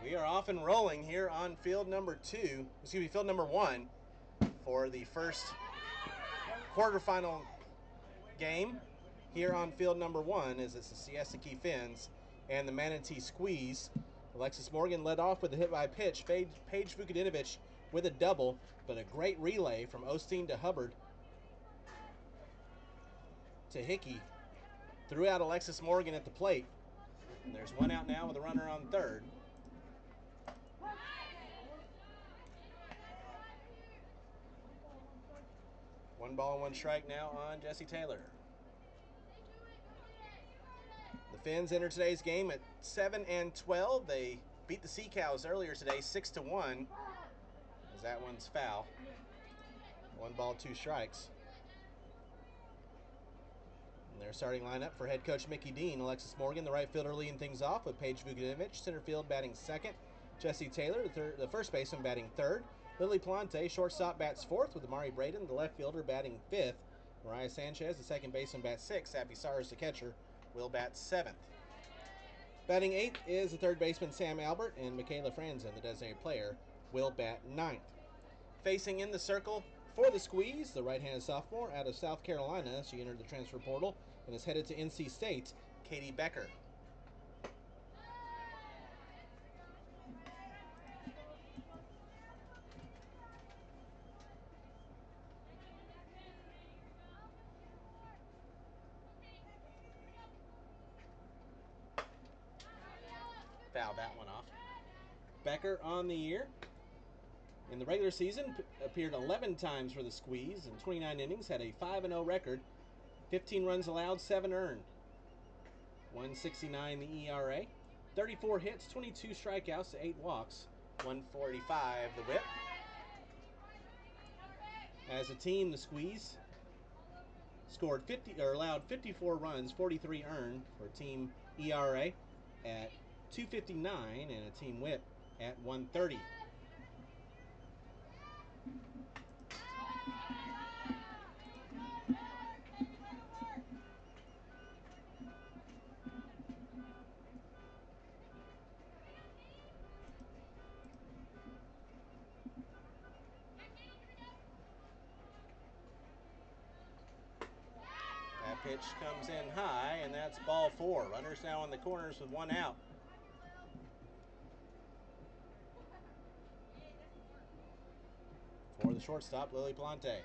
We are off and rolling here on field number 2, excuse me, field number 1 for the first quarterfinal game here on field number 1 as it's the Siesta Key Phinz and the Manatee Squeeze. Alexis Morgan led off with a hit by pitch. Paige Vukadinovich with a double, but a great relay from Osteen to Hubbard to Hickey. Threw out Alexis Morgan at the plate. And there's one out now with a runner on third. One ball, one strike now on Jesse Taylor. The Phinz enter today's game at 7-12. They beat the Sea Cows earlier today, 6-1. As that one's foul. One ball, two strikes. And their starting lineup for head coach Mickey Dean: Alexis Morgan, the right fielder, leading things off with Paige Vukadinovich. Center field batting second. Jesse Taylor, the first baseman, batting third. Lily Plante, shortstop, bats fourth with Amari Braden, the left fielder, batting fifth. Mariah Sanchez, the second baseman, bats sixth. Abby Sars, the catcher, will bat seventh. Batting eighth is the third baseman, Sam Albert, and Michaela Franzen, the designated player, will bat ninth. Facing in the circle for the Squeeze, the right-handed sophomore out of South Carolina. She entered the transfer portal and is headed to NC State, Katie Becker. Foul that one off. Becker on the year. In the regular season, appeared 11 times for the Squeeze in 29 innings, had a 5-0 record, 15 runs allowed, 7 earned. 1.69 the ERA, 34 hits, 22 strikeouts, 8 walks, 145 the whip. As a team, the Squeeze scored allowed 54 runs, 43 earned for a team ERA at 2.59 and a team whip at 1.30. That pitch comes in high, and that's ball 4. Runners now in the corners with one out. For the shortstop, Lily Plante.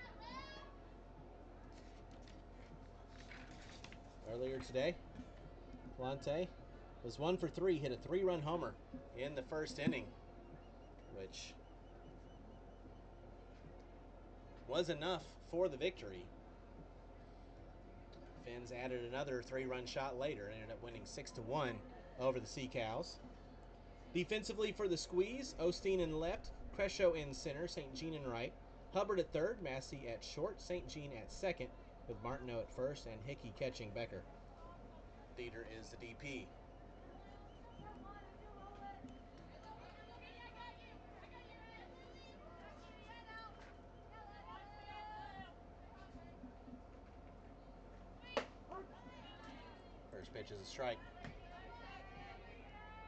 Earlier today, Plante was 1 for 3, hit a 3-run homer in the first inning, which was enough for the victory. Phinz added another 3-run shot later and ended up winning 6-1 over the Sea Cows. Defensively for the Squeeze, Osteen in left, Crescio in center, St. Jean in right, Hubbard at third, Massey at short, St. Jean at second, with Martineau at first and Hickey catching Becker. Dieter is the DP. First pitch is a strike.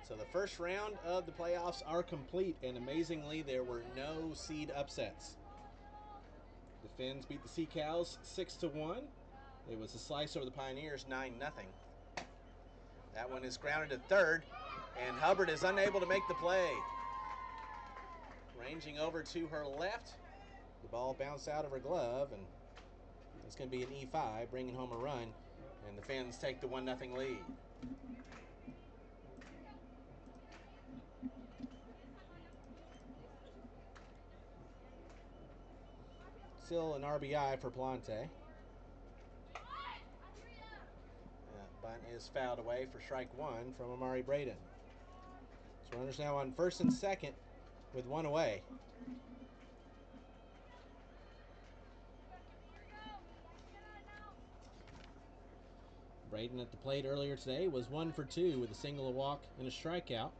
So the first round of the playoffs are complete, and amazingly, there were no seed upsets. The Phinz beat the Sea Cows 6-1. It was a slice over the Pioneers, 9-0. That one is grounded to third, and Hubbard is unable to make the play. Ranging over to her left, the ball bounced out of her glove, and it's going to be an E5, bringing home a run, and the Phinz take the 1-0 lead. Still an RBI for Plante. That bunt is fouled away for strike 1 from Amari Braden. So runners now on first and second with one away. Braden at the plate earlier today was 1 for 2 with a single, a walk, and a strikeout.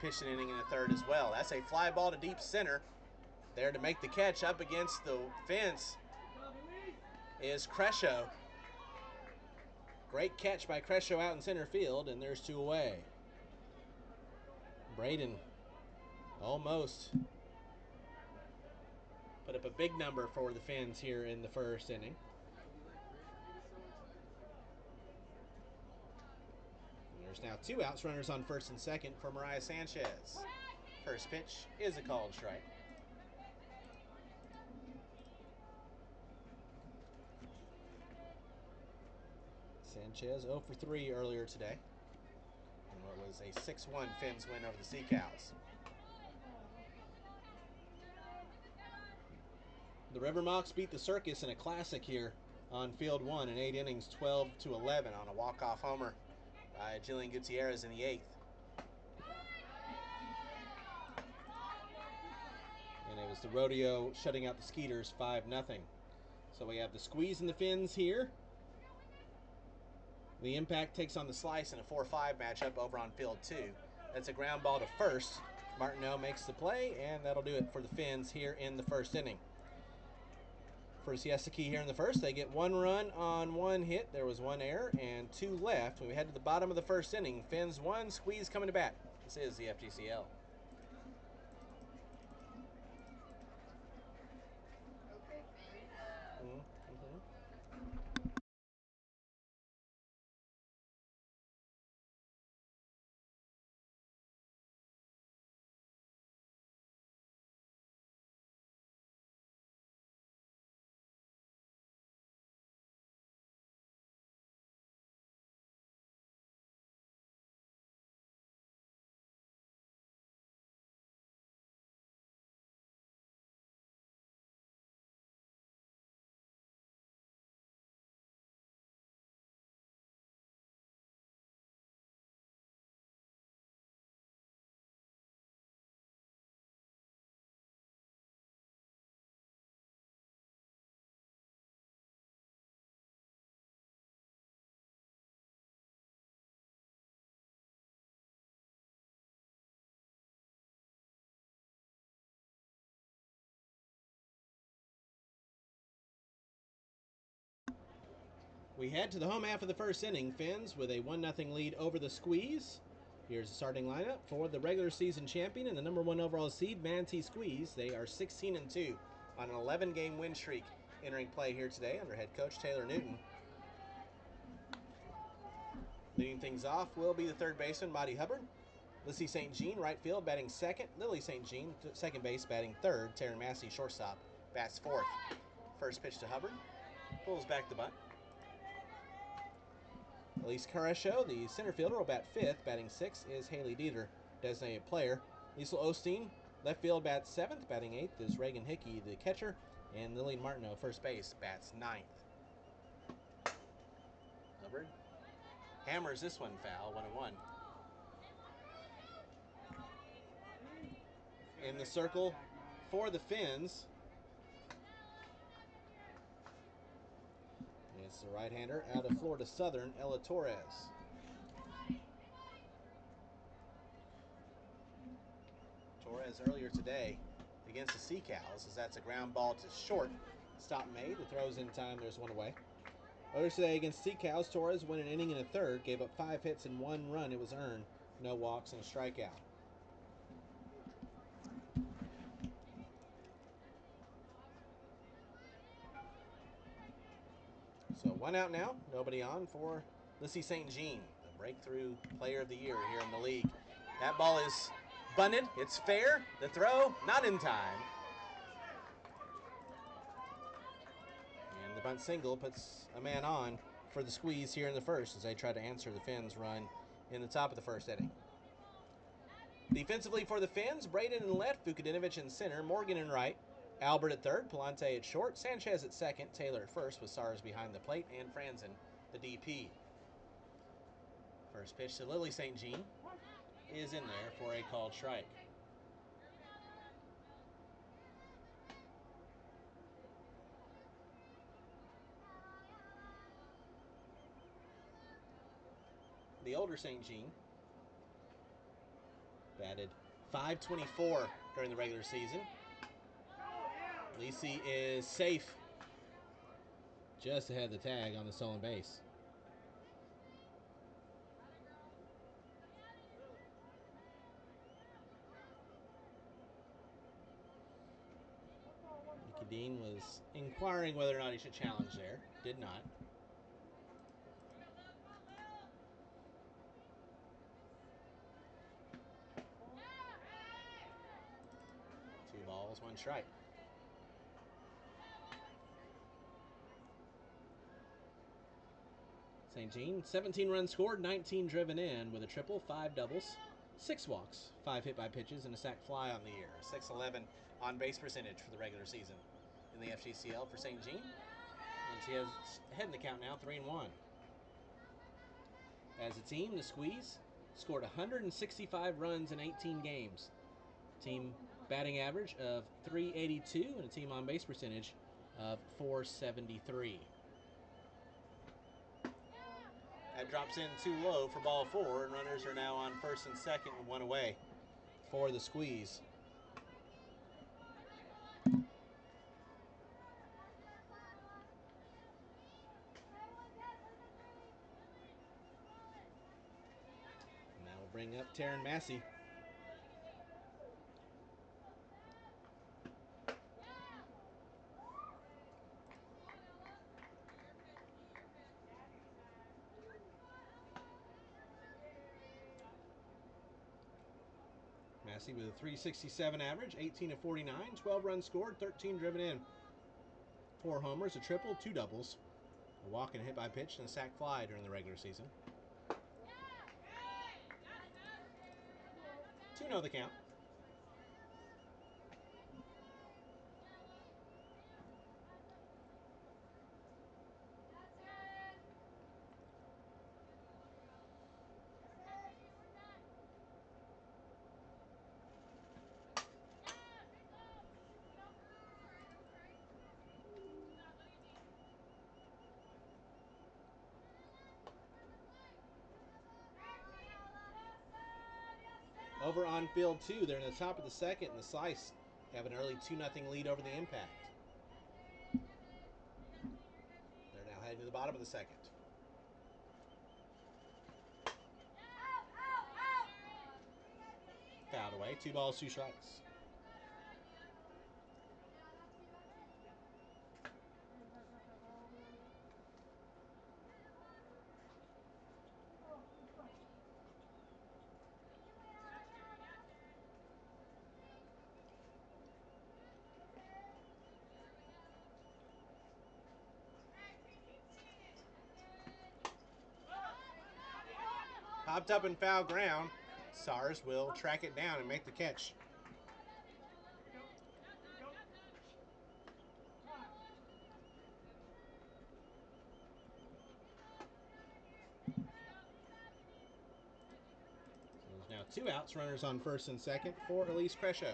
Pitched an inning in the third as well. That's a fly ball to deep center. There to make the catch up against the fence is Crescio. Great catch by Crescio out in center field, and there's 2 away. Braden almost put up a big number for the Phinz here in the first inning. There's now 2 outs, runners on first and second for Mariah Sanchez. First pitch is a called strike. Sanchez 0 for 3 earlier today, and what was a 6-1 Phinz win over the Sea Cows. The River Mocs beat the Circus in a classic here on Field 1 in 8 innings, 12-11 on a walk-off homer by Jillian Gutierrez in the 8th. And it was the Rodeo shutting out the Skeeters 5-0. So we have the squeeze in the Phinz here. The Impact takes on the Slice in a 4-5 matchup over on Field 2. That's a ground ball to first. Martineau makes the play, and that'll do it for the Phinz here in the first inning. For Siesta Key here in the first, they get 1 run on 1 hit. There was 1 error and 2 left. When we head to the bottom of the first inning, Phinz 1, squeeze coming to bat. This is the FGCL. We head to the home half of the first inning. Phinz with a 1-0 lead over the Squeeze. Here's the starting lineup for the regular season champion and the number 1 overall seed, Manatee Squeeze. They are 16-2 on an 11-game win streak entering play here today under head coach Taylor Newton. Leading things off will be the third baseman, Maddie Hubbard. Lissy St. Jean, right field, batting second. Lily St. Jean, second base, batting third. Taryn Massey, shortstop, bats fourth. First pitch to Hubbard. Pulls back the bunt. Elise Carresho, the center fielder, will bat fifth. Batting sixth is Haley Dieter, designated player. Liesl Osteen, left field, bats seventh. Batting eighth is Reagan Hickey, the catcher. And Lillian Martineau, first base, bats ninth. Hubbard hammers this one foul, 1-1. In the circle for the Phinz, it's the right-hander out of Florida Southern, Ella Torres. Torres earlier today against the Sea Cows, as that's a ground ball to short. Stop made, the throw's in time, there's one away. Earlier today against Sea Cows, Torres went an inning and a third, gave up 5 hits and 1 run. It was earned, no walks and a strikeout. So 1 out now, nobody on for Lissy St. Jean, the breakthrough player of the year here in the league. That ball is bunted, it's fair, the throw not in time. And the bunt single puts a man on for the Squeeze here in the first as they try to answer the Phinz run in the top of the first inning. Defensively for the Phinz, Braden in left, Vukadinovich in center, Morgan in right, Albert at third, Palante at short, Sanchez at second, Taylor at first with Sars behind the plate, and Franzen, the DP. First pitch to Lily St. Jean is in there for a called strike. The older St. Jean batted .524 during the regular season. Lisi is safe just ahead of the tag on the stolen base. Dean was inquiring whether or not he should challenge there. Did not. Two balls, one strike. St. Jean, 17 runs scored, 19 driven in with a triple, 5 doubles, 6 walks, 5 hit by pitches, and a sac fly on the year. 611 on base percentage for the regular season in the FGCL for St. Jean. And she has ahead in the count now, 3-1. As a team, the Squeeze scored 165 runs in 18 games. Team batting average of .382 and a team on base percentage of .473. That drops in too low for ball 4, and runners are now on first and second and 1 away for the Squeeze. And that will bring up Taryn Massey. Massey with a .367 average, 18 of 49, 12 runs scored, 13 driven in. 4 homers, a triple, 2 doubles, a walk and a hit by pitch, and a sac fly during the regular season. 2-0 the count. Over on field 2, they're in the top of the second, and the Slice have an early 2-0 lead over the Impact. They're now heading to the bottom of the second. Fouled away, 2 balls, 2 strikes. Popped up in foul ground. Sars will track it down and make the catch. So there's now 2 outs, runners on first and second for Elise Crescio.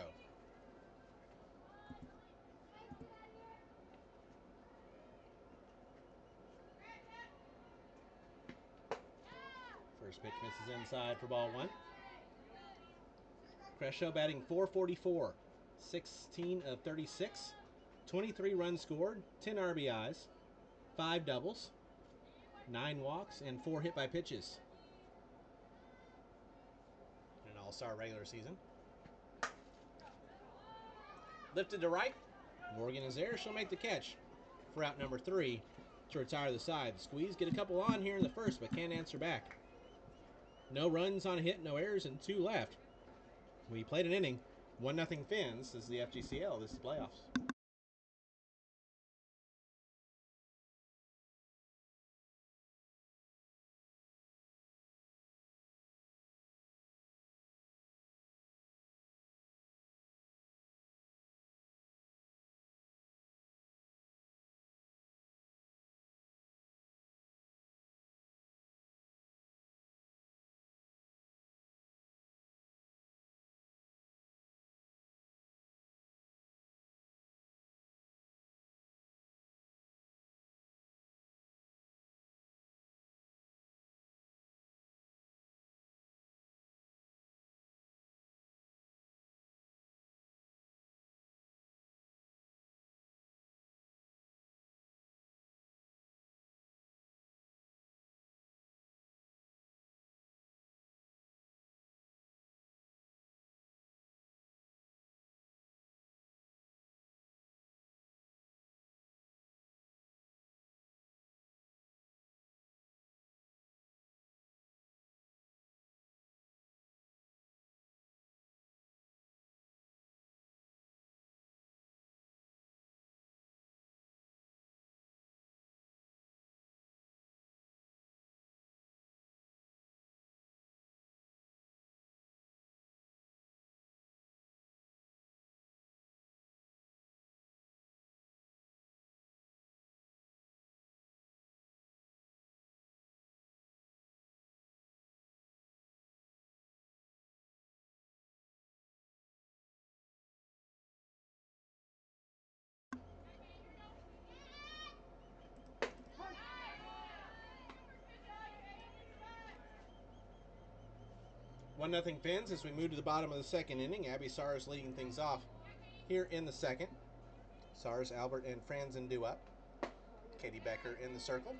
First pitch misses inside for ball 1. Crescio batting .444, 16 of 36, 23 runs scored, 10 RBIs, 5 doubles, 9 walks, and 4 hit by pitches. An all-star regular season. Lifted to right. Morgan is there. She'll make the catch for out number 3 to retire the side. The Squeeze get a couple on here in the first, but can't answer back. No runs on a hit, no errors, and 2 left. We played an inning. 1-0 Phinz. This is the FGCL. This is playoffs. 1-0 Phinz as we move to the bottom of the second inning. Abby Sars leading things off here in the second. Sars, Albert, and Franzen due up. Katie Becker in the circle.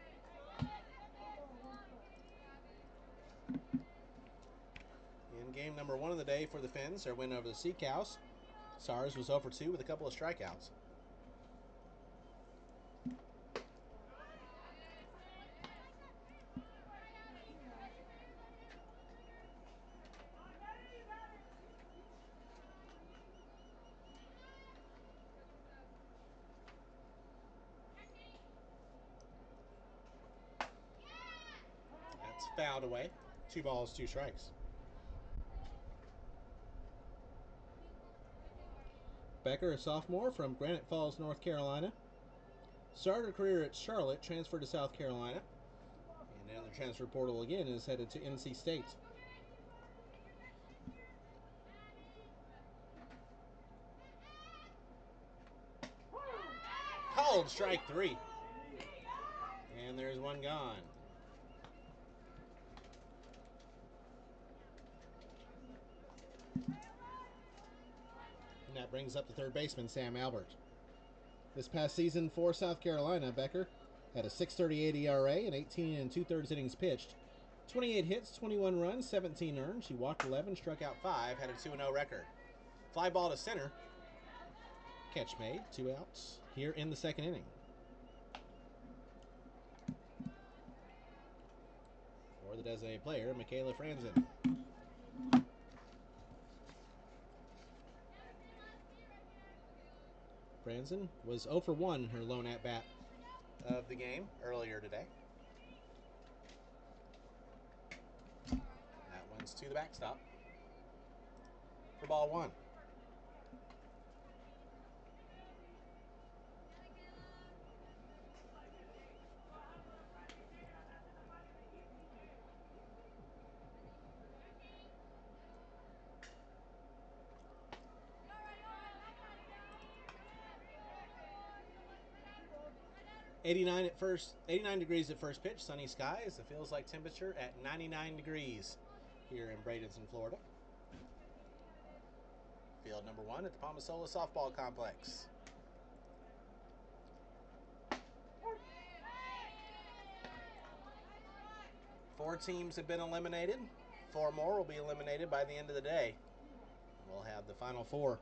In game number 1 of the day for the Phinz, their win over the Sea Cows. Sars was 0 for 2 with a couple of strikeouts. That's fouled away. 2 balls, 2 strikes. Becker, a sophomore from Granite Falls, North Carolina. Started her career at Charlotte, transferred to South Carolina. And now the transfer portal again is headed to NC State. Called strike 3. And there's one gone. And that brings up the third baseman, Sam Albert. This past season for South Carolina, Becker had a 6.38 ERA and 18 2/3 innings pitched. 28 hits, 21 runs, 17 earned. She walked 11, struck out 5, had a 2-0 record. Fly ball to center. Catch made, 2 outs here in the second inning. For the designated player, Michaela Franzen. Franzen was 0 for 1, her lone at-bat of the game earlier today. That one's to the backstop for ball 1. $89 degrees at first pitch, sunny skies. The feels like temperature at 99 degrees here in Bradenton, Florida. Field number 1 at the Palmasola Softball Complex. Four teams have been eliminated. 4 more will be eliminated by the end of the day. We'll have the final 4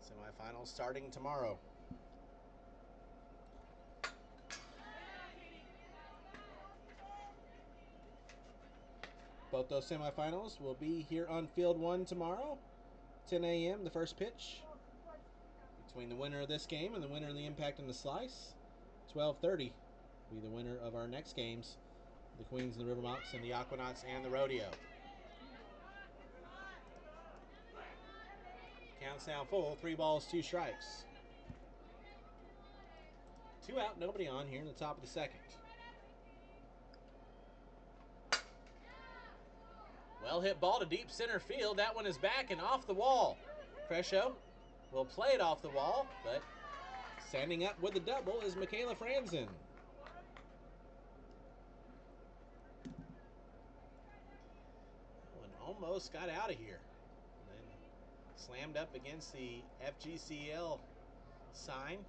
semifinals starting tomorrow. Both those semifinals will be here on Field 1 tomorrow, 10 a.m. the first pitch between the winner of this game and the winner of the Impact and the Slice. 12:30 will be the winner of our next games, the Queens and the Rivermounts and the Aquanauts and the Rodeo. Count's now full, 3 balls, 2 strikes. 2 out, nobody on here in the top of the second. Well hit ball to deep center field. That one is back and off the wall. Crescio will play it off the wall, but standing up with the double is Michaela Franzen. One almost got out of here. And then slammed up against the FGCL sign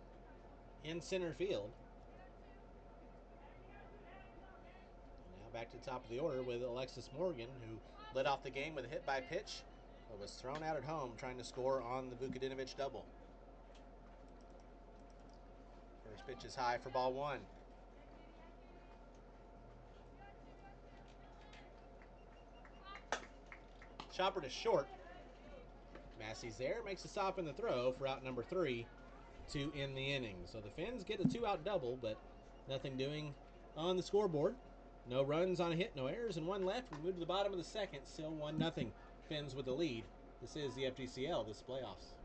in center field. Now back to the top of the order with Alexis Morgan, who led off the game with a hit by pitch, but was thrown out at home trying to score on the Vukadinovic double. First pitch is high for ball 1. Chopper to short. Massey's there, makes a stop in the throw for out number 3 to end the inning. So the Phinz get a 2-out double, but nothing doing on the scoreboard. No runs on a hit, no errors, and 1 left. We move to the bottom of the second, still 1-0. Phinz with the lead. This is the FGCL, this playoffs.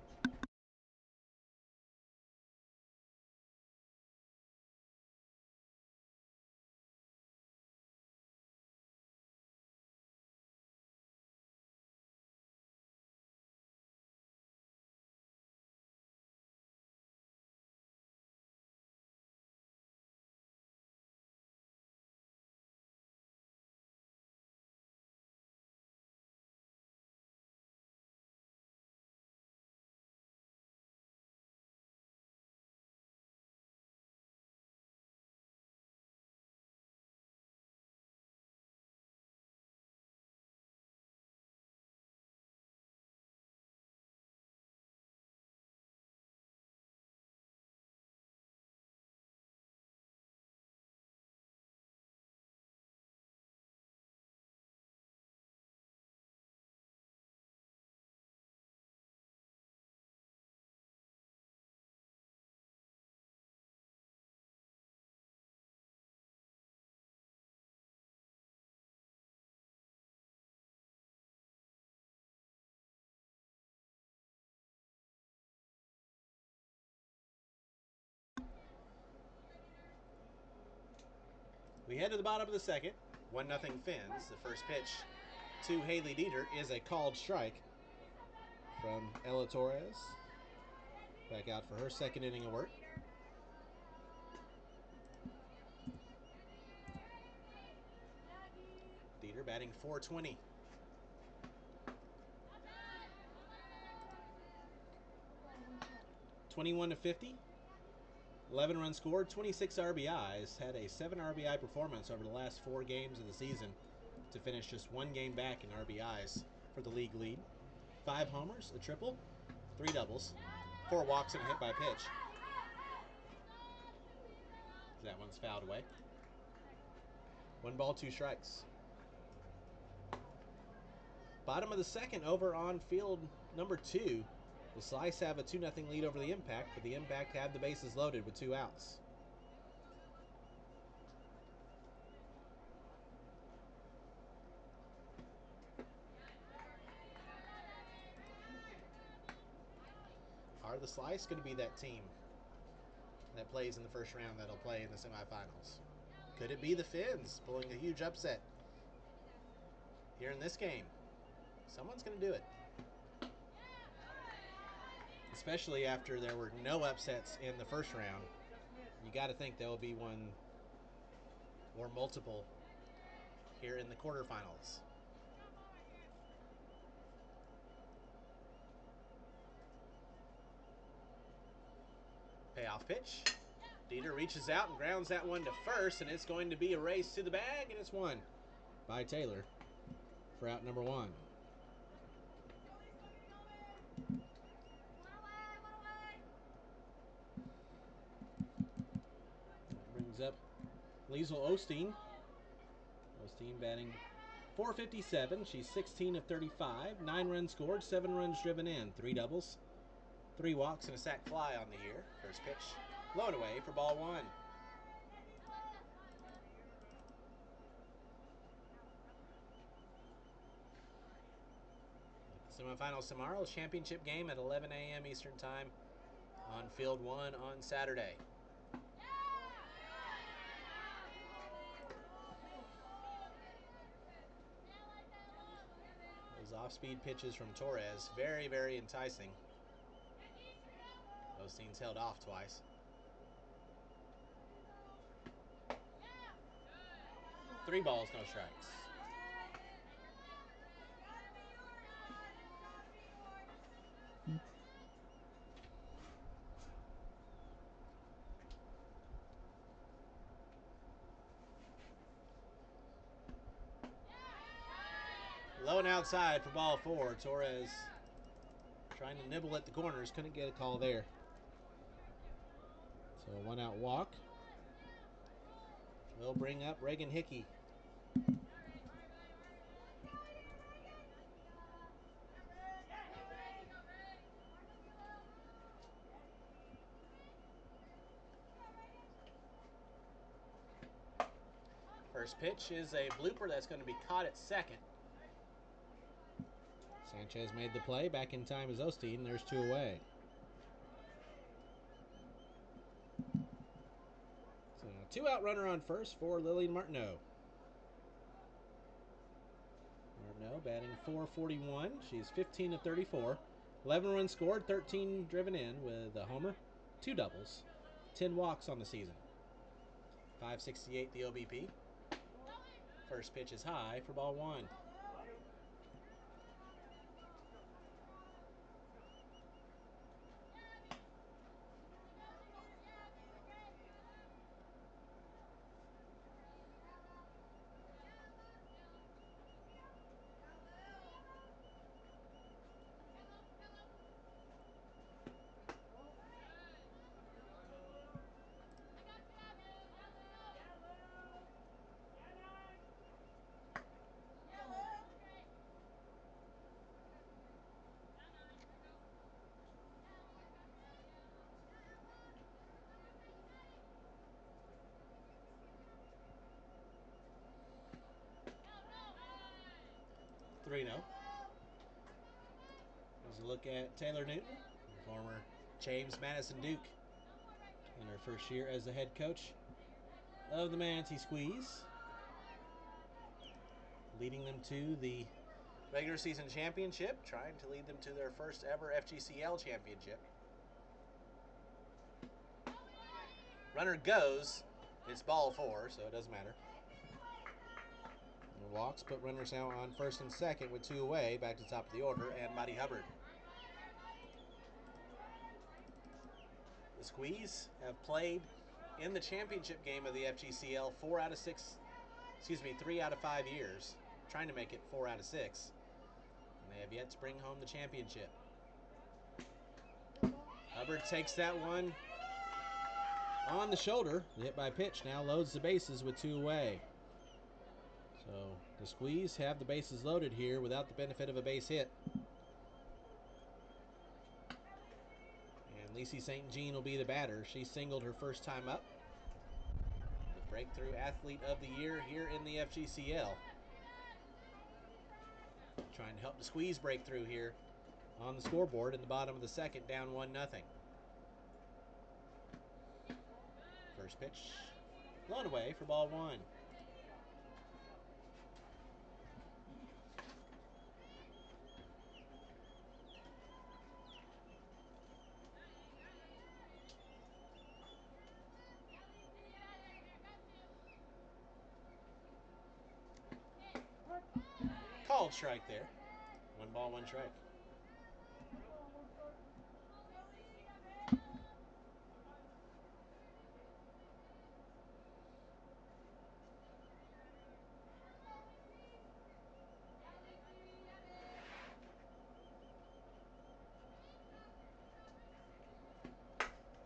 We head to the bottom of the second. 1-0 Phinz. The first pitch to Haley Dieter is a called strike from Ella Torres. Back out for her second inning of work. Dieter batting .420. (21-50). 11 runs scored, 26 RBIs. Had a 7 RBI performance over the last 4 games of the season to finish just 1 game back in RBIs for the league lead. 5 homers, a triple, 3 doubles, 4 walks, and a hit by pitch. That one's fouled away. 1 ball, 2 strikes. Bottom of the second, over on field number 2. The Slice have a 2-0 lead over the Impact, but the Impact have the bases loaded with 2 outs. Are the Slice going to be that team that plays in the first round that'll play in the semifinals? Could it be the Phinz pulling a huge upset here in this game? Someone's going to do it. Especially after there were no upsets in the first round. You got to think there will be one or multiple here in the quarterfinals. Payoff pitch. Dieter reaches out and grounds that one to first, and it's going to be a race to the bag, and it's won by Taylor for out number 1. That brings up Liesl Osteen. Osteen batting .457. She's 16 of 35. 9 runs scored, 7 runs driven in, 3 doubles, 3 walks, and a sac fly on the year. First pitch, low and away for ball 1. Semifinals tomorrow, championship game at 11 a.m. Eastern Time on Field 1 on Saturday. Those off-speed pitches from Torres, very, very enticing. Osteen's held off twice. 3 balls, no strikes. Low and outside for ball 4. Torres trying to nibble at the corners. Couldn't get a call there. So a 1-out walk. We'll bring up Reagan Hickey. First pitch is a blooper that's going to be caught at second. Sanchez made the play. Back in time is Osteen. There's 2 away. So 2-out runner on first for Lillian Martineau. Martineau batting .441. She's 15 of 34. 11 runs scored, 13 driven in with a homer, 2 doubles, 10 walks on the season. 568 the OBP. First pitch is high for ball 1. Here's a look at Taylor Newton, former James Madison Duke, in her first year as the head coach of the Manatee Squeeze, leading them to the regular season championship, trying to lead them to their first ever FGCL championship. Runner goes. It's ball 4, so it doesn't matter. And walks, put runners now on first and second with 2 away. Back to the top of the order, and Mighty Hubbard. The Squeeze have played in the championship game of the FGCL 3 out of 5 years. Trying to make it 4 out of 6. And they have yet to bring home the championship. Hubbard takes that one on the shoulder. Hit by pitch now loads the bases with 2 away. So the Squeeze have the bases loaded here without the benefit of a base hit. And Lacey St. Jean will be the batter. She singled her first time up. The Breakthrough Athlete of the Year here in the FGCL. Trying to help the Squeeze break through here on the scoreboard in the bottom of the second, down 1-0. First pitch, blown away for ball 1. Called strike there. 1 ball, 1 strike.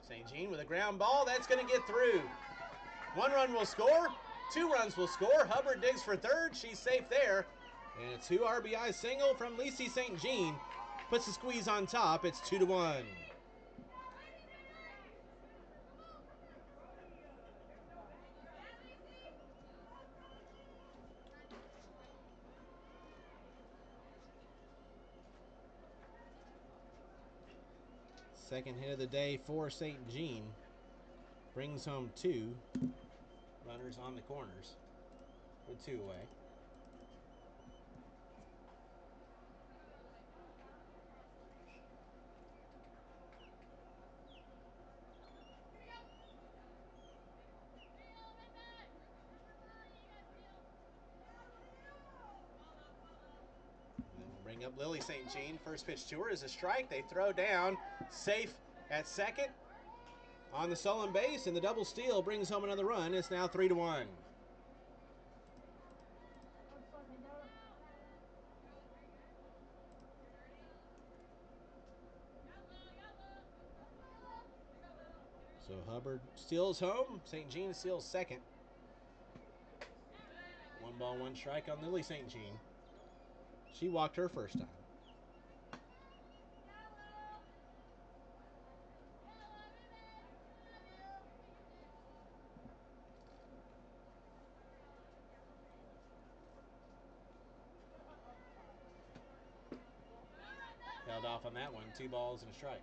St. Jean with a ground ball. That's going to get through. 1 run will score. 2 runs will score. Hubbard digs for third. She's safe there. And a 2 RBI single from Lacey St. Jean puts the Squeeze on top. It's 2-1. Second hit of the day for St. Jean. Brings home 2 runners on the corners with 2 away. Bring up Lily St. Jean. First pitch to her is a strike. They throw down. Safe at second. On the stolen base, and the double steal brings home another run. It's now 3-1. So Hubbard steals home. St. Jean steals second. 1 ball, 1 strike on Lily St. Jean. She walked her first time. Held off on that one. 2 balls and a strike.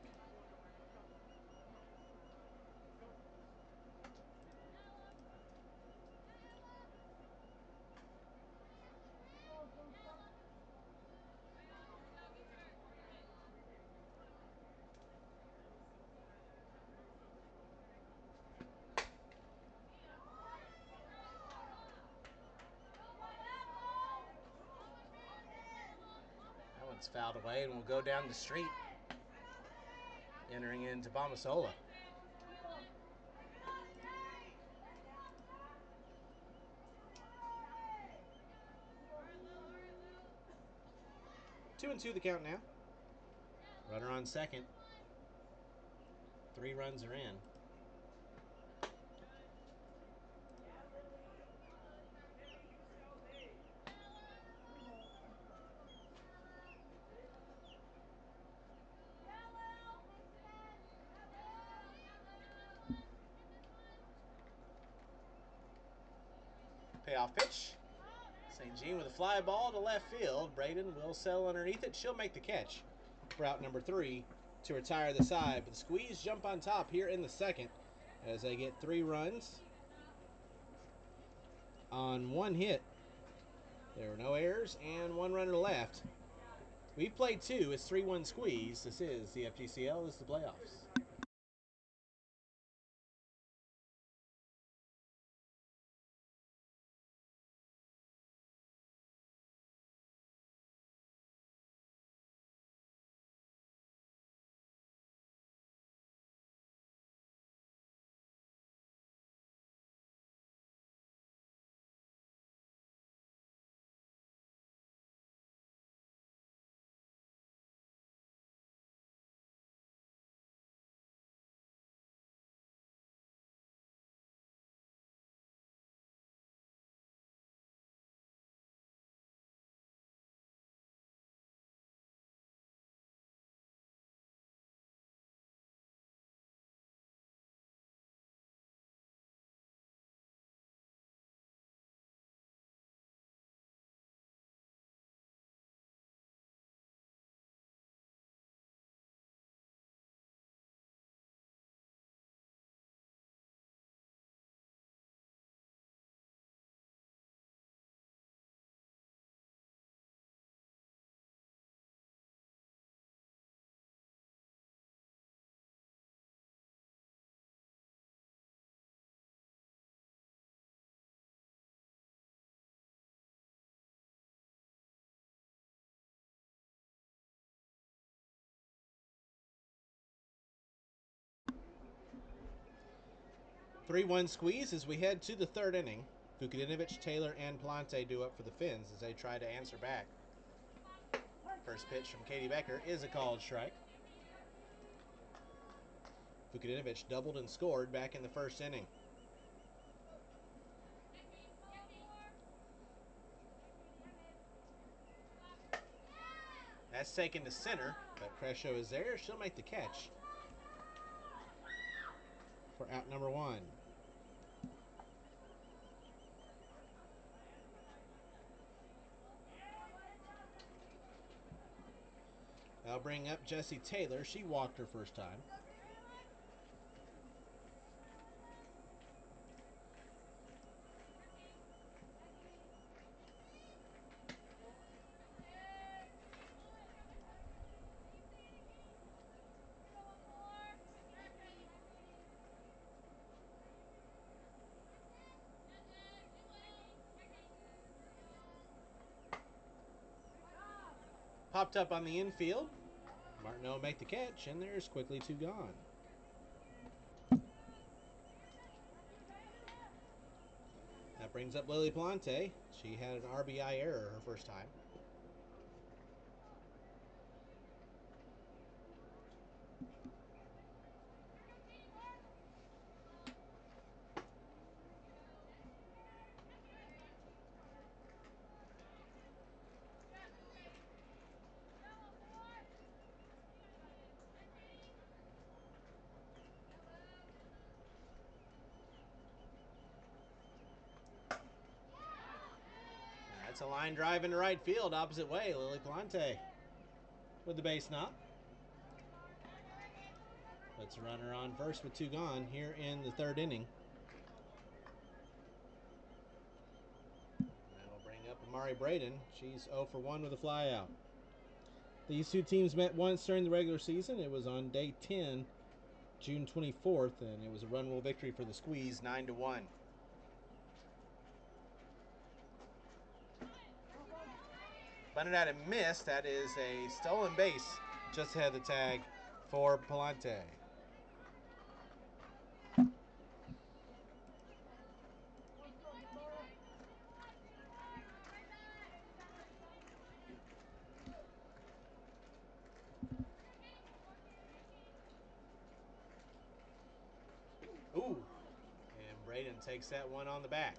That one's fouled away and will go down the street. Entering into Palmasola. Two and 2 the count now. Runner on second. 3 runs are in. Payoff pitch. St. Jean with a fly ball to left field. Braden will settle underneath it. She'll make the catch for out number 3 to retire the side. But the Squeeze jump on top here in the second as they get 3 runs on one hit. There were no errors and one runner left. We've played two. It's 3-1 squeeze. This is the FGCL. This is the playoffs. Three-one squeeze as we head to the third inning. Vukadinovic, Taylor, and Plante do up for the Phinz as they try to answer back. First pitch from Katie Becker is a called strike. Vukadinovic doubled and scored back in the first inning. That's taken to center, but Crescio is there. She'll make the catch for out number one. I'll bring up Jessie Taylor. She walked her first time. Popped up on the infield. Martineau make the catch, and there's quickly two gone. That brings up Lily Plante. She had an RBI error her first time. That's a line drive into right field, opposite way. Lily Plante with the base knock. Puts a runner on first with two gone here in the third inning. Now we'll bring up Amari Braden. She's 0 for 1 with a flyout. These two teams met once during the regular season. It was on day 10, June 24th, and it was a run rule victory for the Squeeze, 9-1. Bunted out and missed. That is a stolen base just ahead of the tag for Palante. Ooh, and Braden takes that one on the back.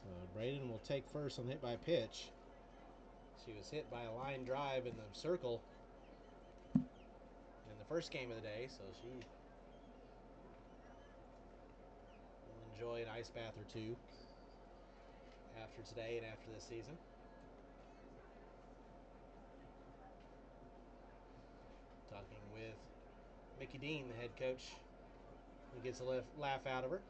So Braden will take first on the hit by pitch. She was hit by a line drive in the circle in the first game of the day, so she will enjoy an ice bath or two after today and after this season. Mickey Dean, the head coach, he gets a laugh out of her.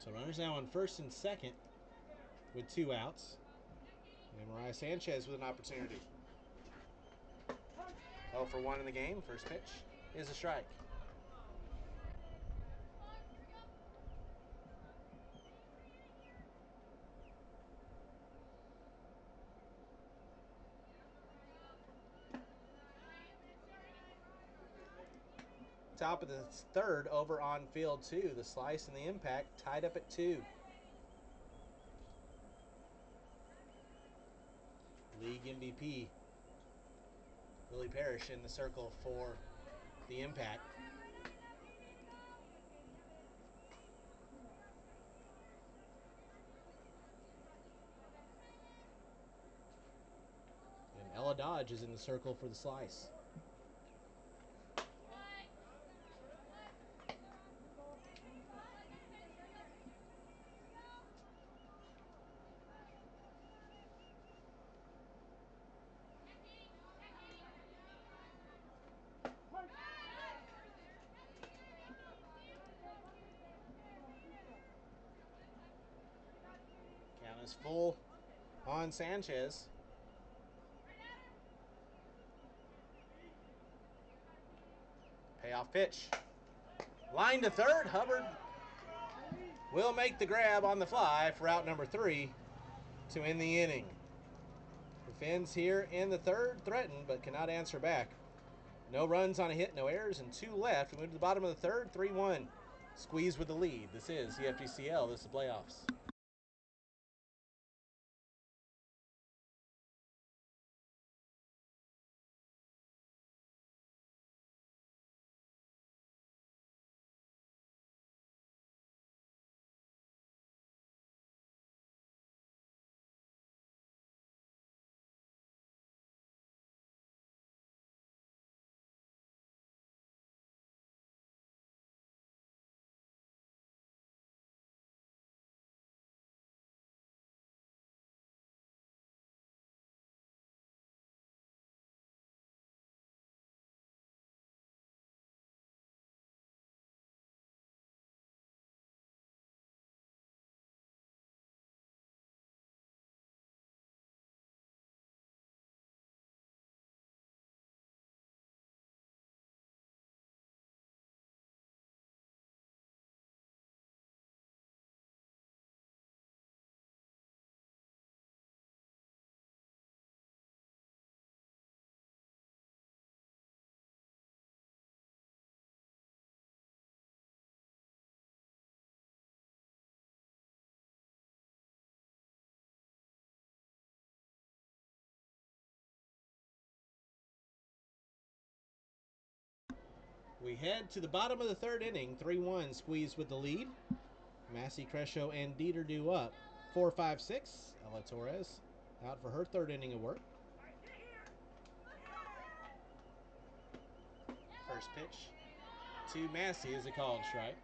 So runners now on first and second with 2 outs. And Mariah Sanchez with an opportunity. 0 for 1 in the game. First pitch is a strike. Top of the third over on field 2. The slice and the impact tied up at 2. League MVP Lily Parrish in the circle for the impact. And Ella Dodge is in the circle for the slice. Count is full on Sanchez. Payoff pitch. Line to third. Hubbard will make the grab on the fly for out number 3 to end the inning. The Phinz here in the third threaten but cannot answer back. No runs on a hit, no errors, and 2 left. We move to the bottom of the third, 3-1. Squeeze with the lead. This is CFDCL. This is the playoffs. We head to the bottom of the third inning. 3-1, Squeeze with the lead. Massey, Crescio, and Dieter do up. 4-5-6. Ella Torres out for her third inning of work. First pitch to Massey is a called strike.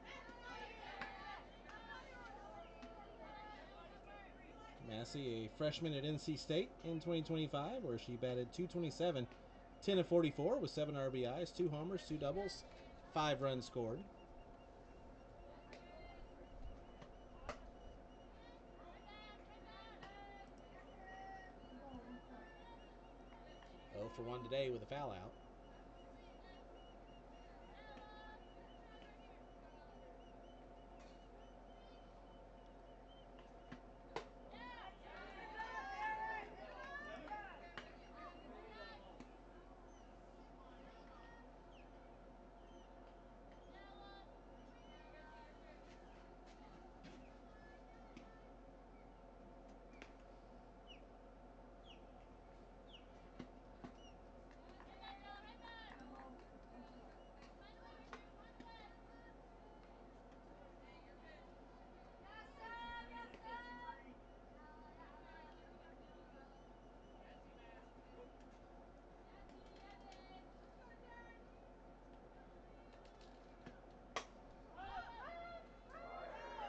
Massey, a freshman at NC State in 2025, where she batted .227, 10 of 44 with 7 RBIs, 2 homers, 2 doubles, 5 runs scored. Oh for 1 today with a foul out.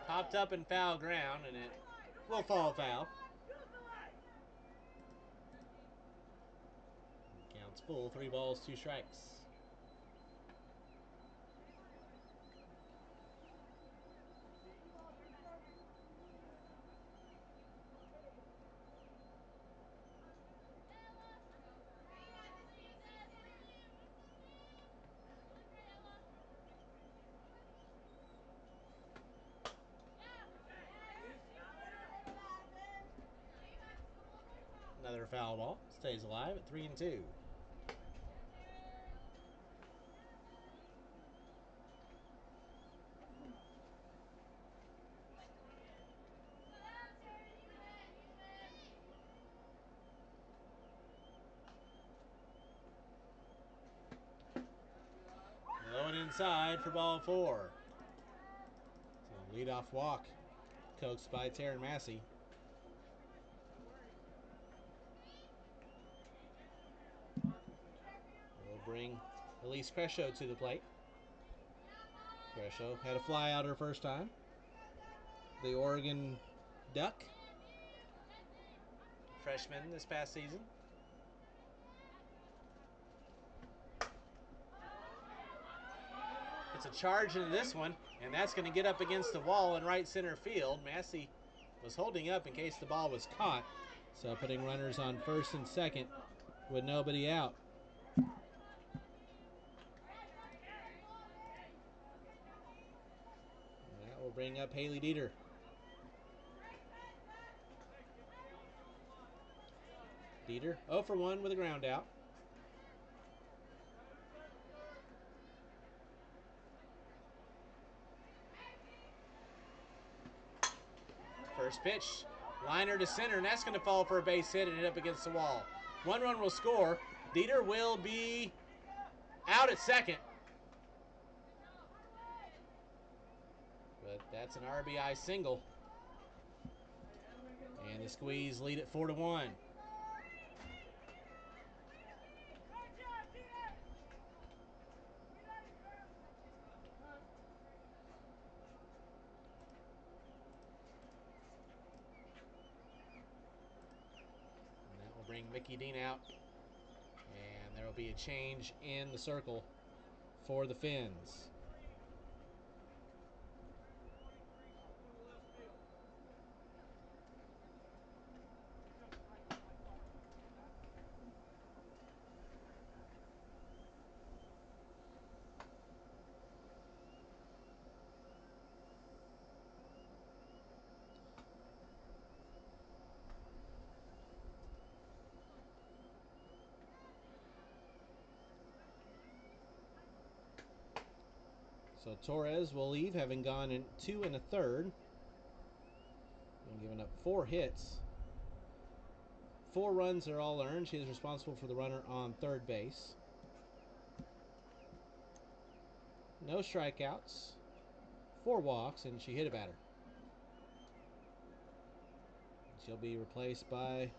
Popped up in foul ground, and it will fall foul. Full 3 balls, 2 strikes. Another foul ball. Stays alive at 3-2. Low and inside for ball 4. So leadoff walk, coaxed by Taryn Massey. Will bring Elise Crescio to the plate. Crescio had a fly out her first time. The Oregon Duck, freshman this past season. It's a charge into this one, and that's going to get up against the wall in right center field. Massey was holding up in case the ball was caught, so putting runners on first and second with nobody out. That will bring up Haley Dieter. Dieter 0 for 1 with a ground out. First pitch, liner to center, and that's going to fall for a base hit and hit up against the wall. 1 run will score. Dieter will be out at second. But that's an RBI single. And the Squeeze lead at 4-1. Bring Mickey Dean out, and there will be a change in the circle for the Phinz. So Torres will leave, having gone in 2 1/3 and given up 4 hits. 4 runs are all earned. She is responsible for the runner on third base. No strikeouts, 4 walks, and she hit a batter. She'll be replaced by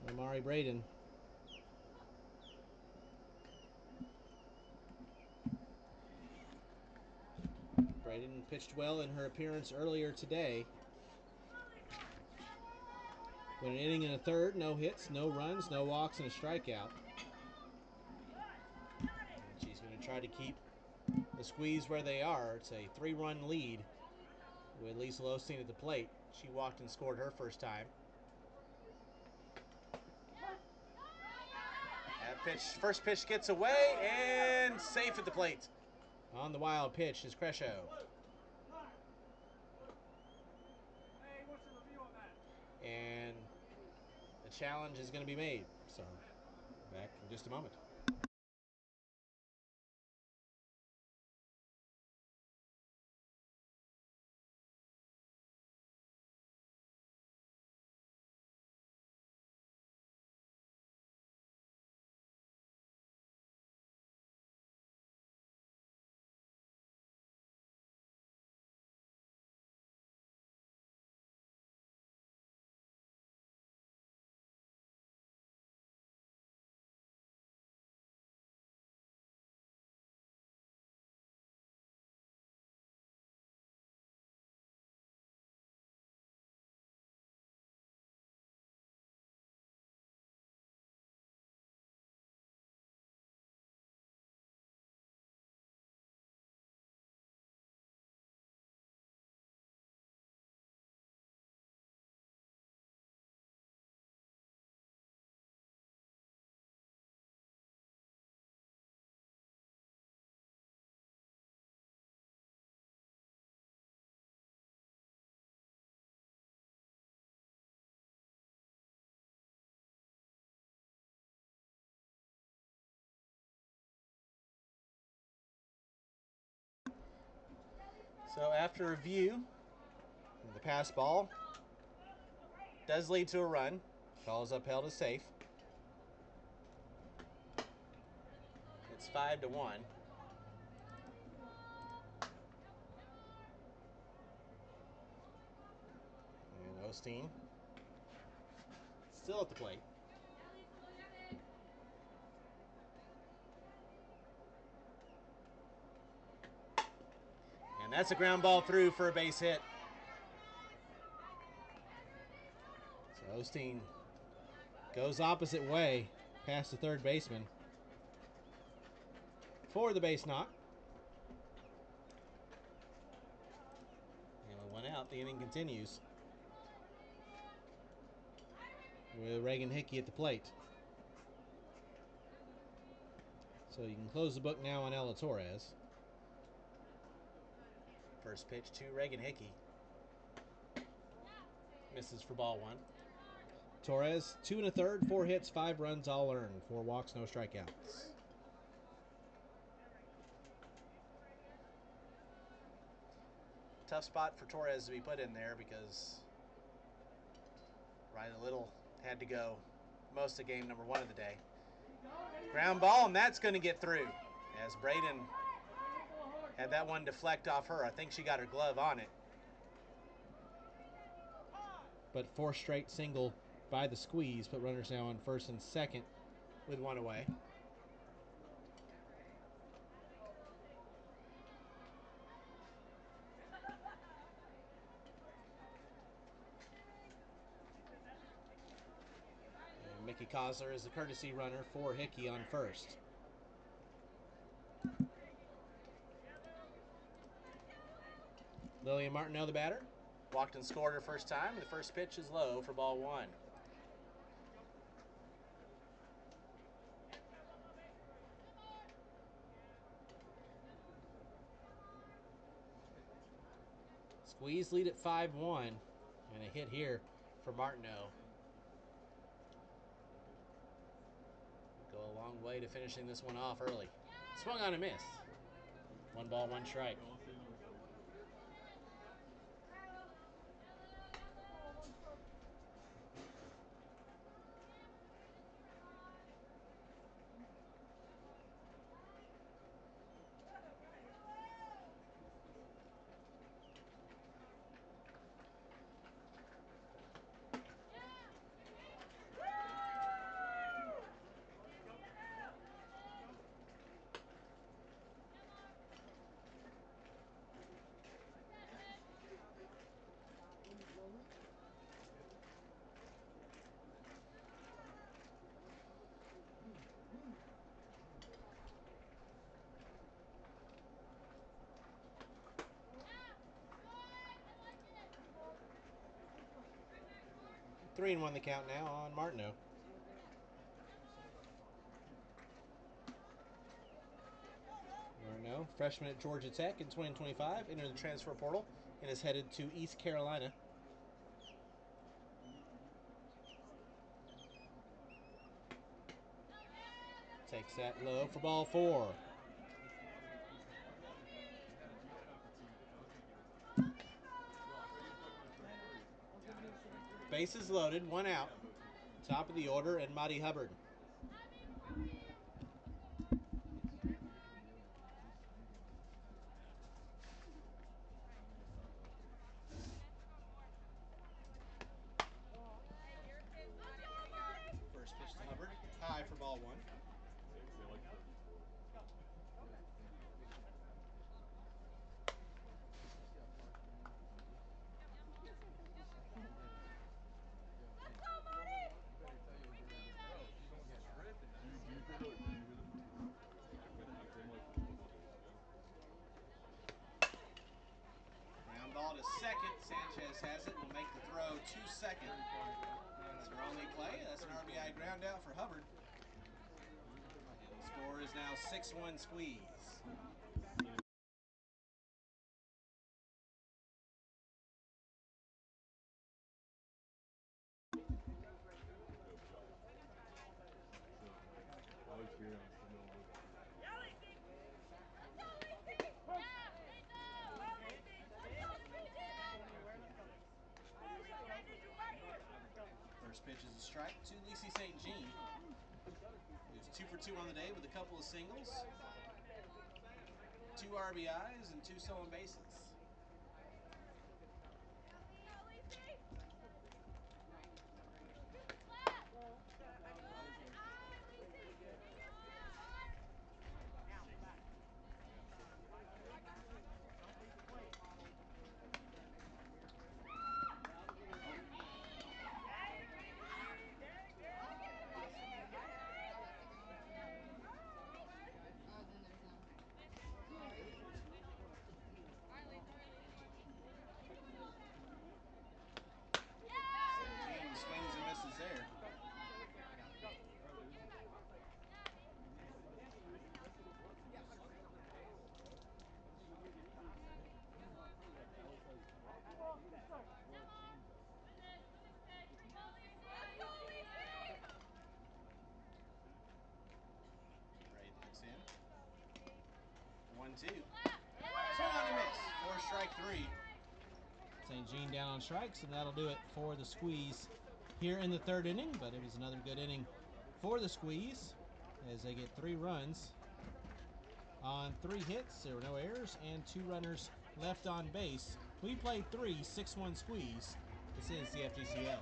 Amari Braden. Braden pitched well in her appearance earlier today. Went an inning and a third, no hits, no runs, no walks, and a strikeout. And she's going to try to keep the Squeeze where they are. It's a 3-run lead with Lisa Losteen at the plate. She walked and scored her first time. That pitch, first pitch gets away and safe at the plate. On the wild pitch is Crescio. And the challenge is going to be made. So, back in just a moment. So after review, the pass ball does lead to a run. Call is upheld as safe. It's 5-1. And Osteen still at the plate. And that's a ground ball through for a base hit. So Osteen goes opposite way past the third baseman for the base knock. And with one out, the inning continues with Reagan Hickey at the plate. So you can close the book now on Ella Torres. First pitch to Reagan Hickey. Misses for ball one. Torres, 2 1/3, 4 hits, 5 runs, all earned. 4 walks, no strikeouts. Tough spot for Torres to be put in there because Ryan Little had to go most of game number 1 of the day. Ground ball, and that's going to get through as Braden had that one deflect off her. I think she got her glove on it. But 4 straight single by the squeeze, put runners now on first and second with 1 away. And Mickey Kosler is the courtesy runner for Hickey on first. Lillian Martineau, the batter, walked and scored her first time. The first pitch is low for ball 1. Squeeze lead at 5-1, and a hit here for Martineau. Go a long way to finishing this one off early. Swung on a miss. 1 ball, 1 strike. Three and 1 the count now on Martineau. Martineau, freshman at Georgia Tech in 2025, entered the transfer portal and is headed to East Carolina. Takes that low for ball 4. Bases loaded, 1 out. Top of the order, and Maddie Hubbard. First pitch to Hubbard, high for ball 1. Ground ball to second. Sanchez has it. Will make the throw to second. That's her only play. That's an RBI ground out for Hubbard. And the score is now 6-1 squeeze. which is a strike to Lacey St. Jean. He was 2 for 2 on the day with a couple of singles, 2 RBIs, and 2 stolen bases. Swings and misses there. Ray looks in. 1-2. Swung on and miss for strike 3. St. Jean down on strikes, and that'll do it for the Squeeze here in the 3rd inning. But it was another good inning for the Squeeze as they get 3 runs on 3 hits. There were no errors and 2 runners left on base. We played 3 6-1 Squeeze. This is the FGCL.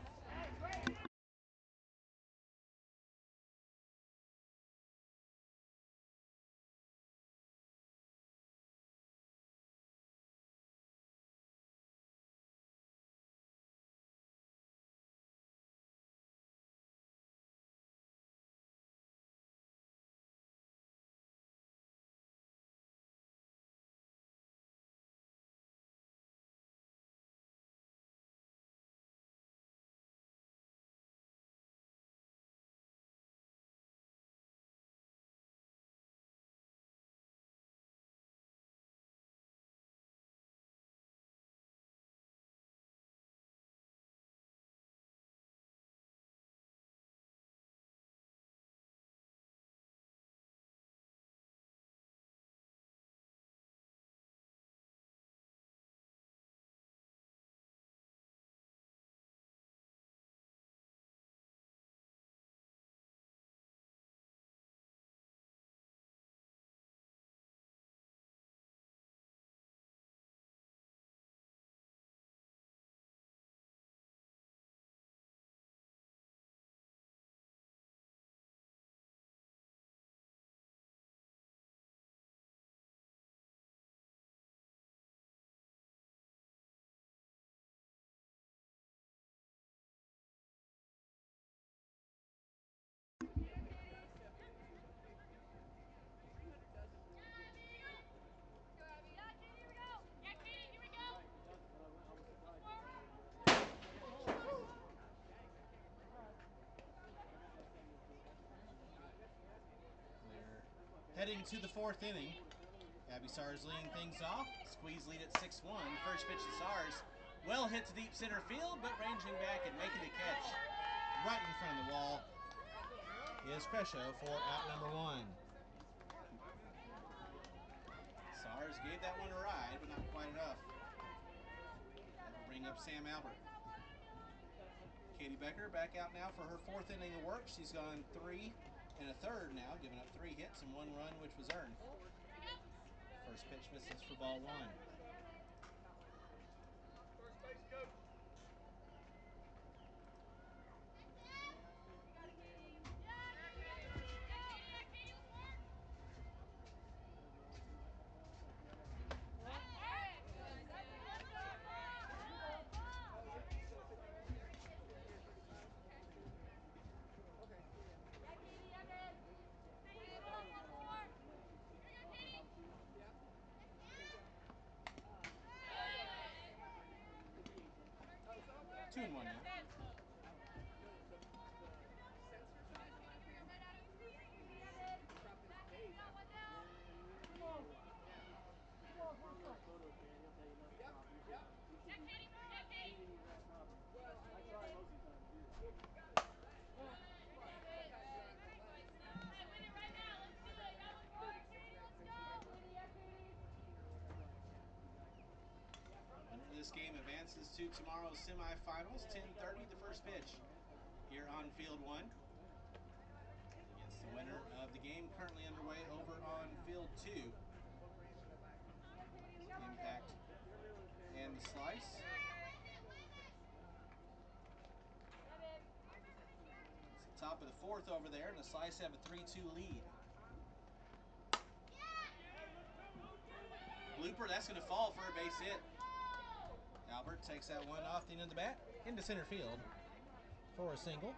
Heading to the 4th inning, Abby Sars leading things off. Squeeze lead at 6-1. First pitch to Sars. Well hit to deep center field, but ranging back and making the catch right in front of the wall is Crescio for out number 1. Sars gave that one a ride, but not quite enough. That'll bring up Sam Albert. Katie Becker back out now for her 4th inning of work. She's gone 3 1/3 now, giving up 3 hits and 1 run, which was earned. First pitch misses for ball 1. Two and one now. Winner of this game advances to tomorrow's semifinals. 10:30, the first pitch. here on field one against the winner of the game currently underway over on field two. Impact and the slice. It's the top of the fourth over there, and the slice have a 3-2 lead. Blooper, that's going to fall for a base hit. Albert takes that one off the end of the bat into center field for a single.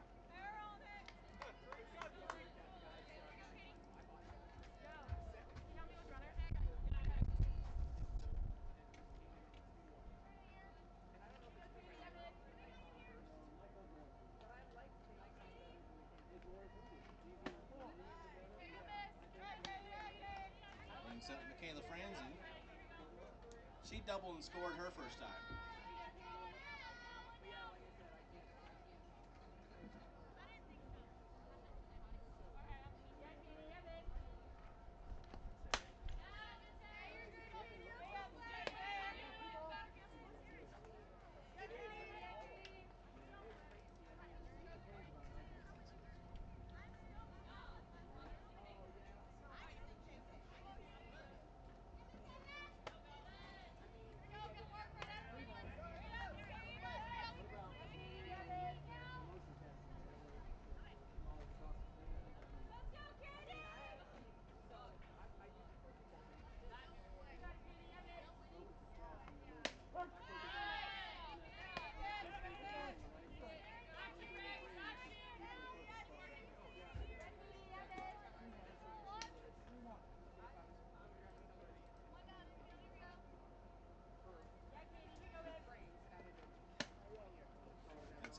Brings up Michaela Franzen. She doubled and scored her first time.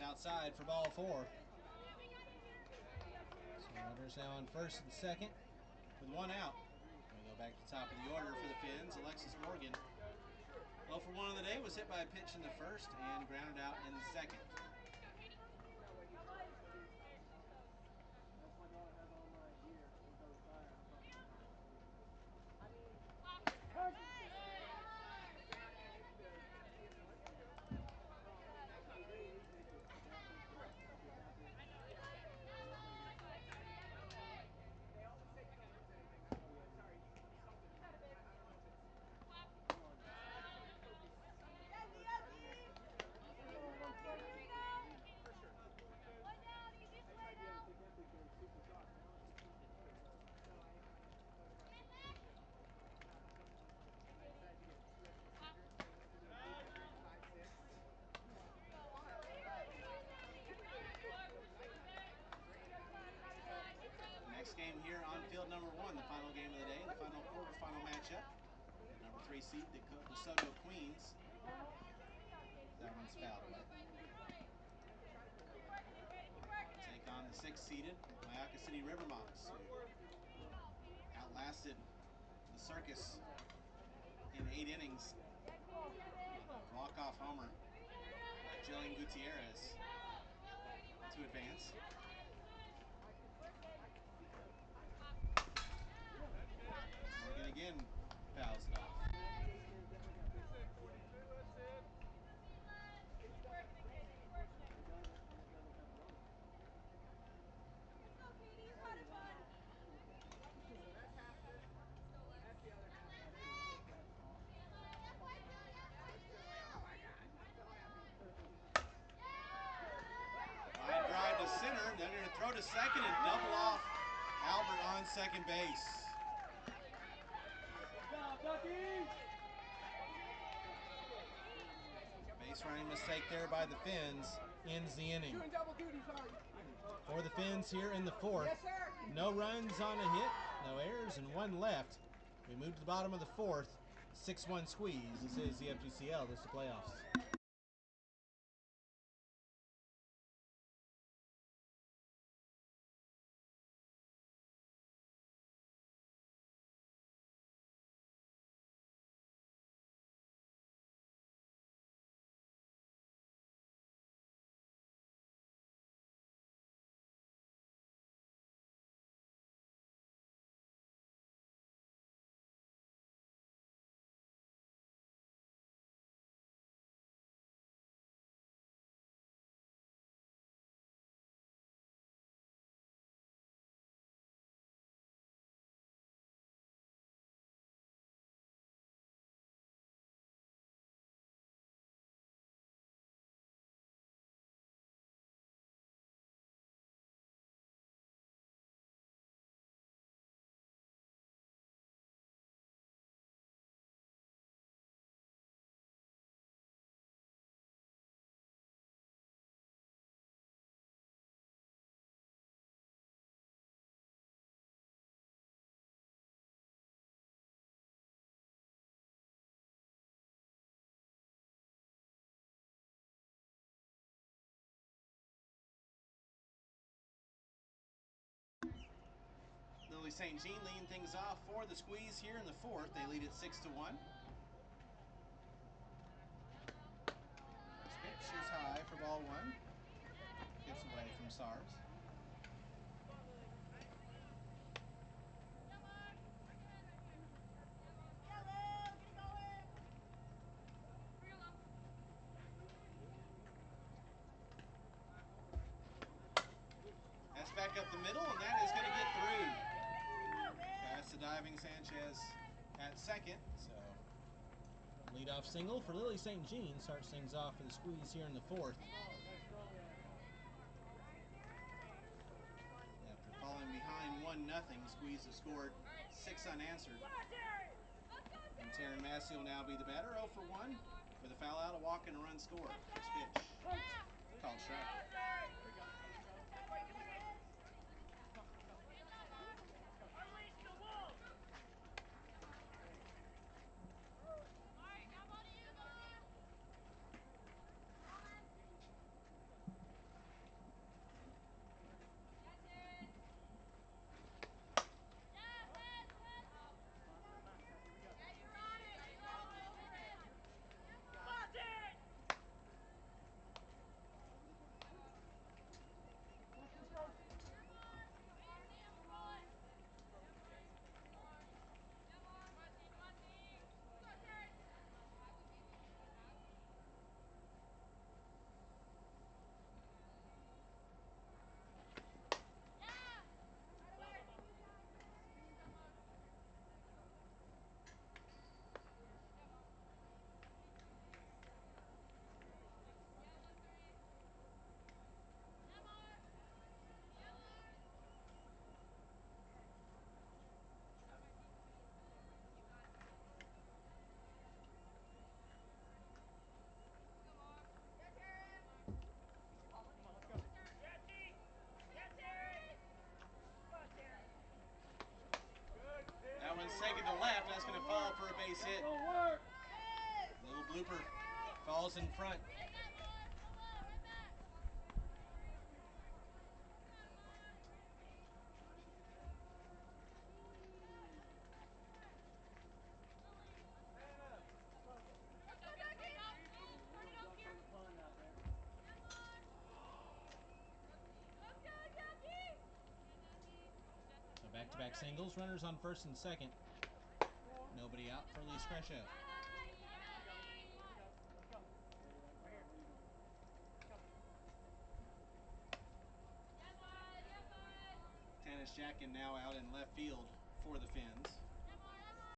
That's outside for ball four. So runners now on first and second with one out. We go back to the top of the order for the Phinz. Alexis Morgan, 0 for 1 on the day, was hit by a pitch in the first and grounded out in the second. Next game here on field number one, the final game of the day, the final quarterfinal matchup. Number 3 seed, the DeSoto Queens. That one's fouled away. Take on the 6th seeded Myakka City River Moms, who outlasted the Circus in 8 innings. A walk-off homer by Jillian Gutierrez to advance. Morgan again fouls it off. Line drive to center, then they're going to throw to second and double off Albert on second base. Base running mistake there by the Phinz ends the inning. For the Phinz here in the fourth, no runs on a hit, no errors, and 1 left. We move to the bottom of the fourth, 6-1 squeeze. This is the FGCL, this is the playoffs. Lily St. Jean leading things off for the squeeze here in the fourth. They lead it 6-1. First pitch is high for ball one. Gets away from Sars. That's back up the middle, and that is going to get through. Past the diving Sanchez at second. So leadoff single for Lily St. Jean starts things off for the squeeze here in the fourth. After falling behind 1-0, Squeeze have scored 6 unanswered. And Taryn Massey will now be the batter, 0 for 1 with a foul out, a walk, and a run scored. First pitch called strike. That one's taken to left. That's going to fall for a base hit. Little blooper. Falls in front. So back-to-back singles, runners on first and second. Nobody out for Lee Scresha. Tanis Jackin now out in left field for the Phinz.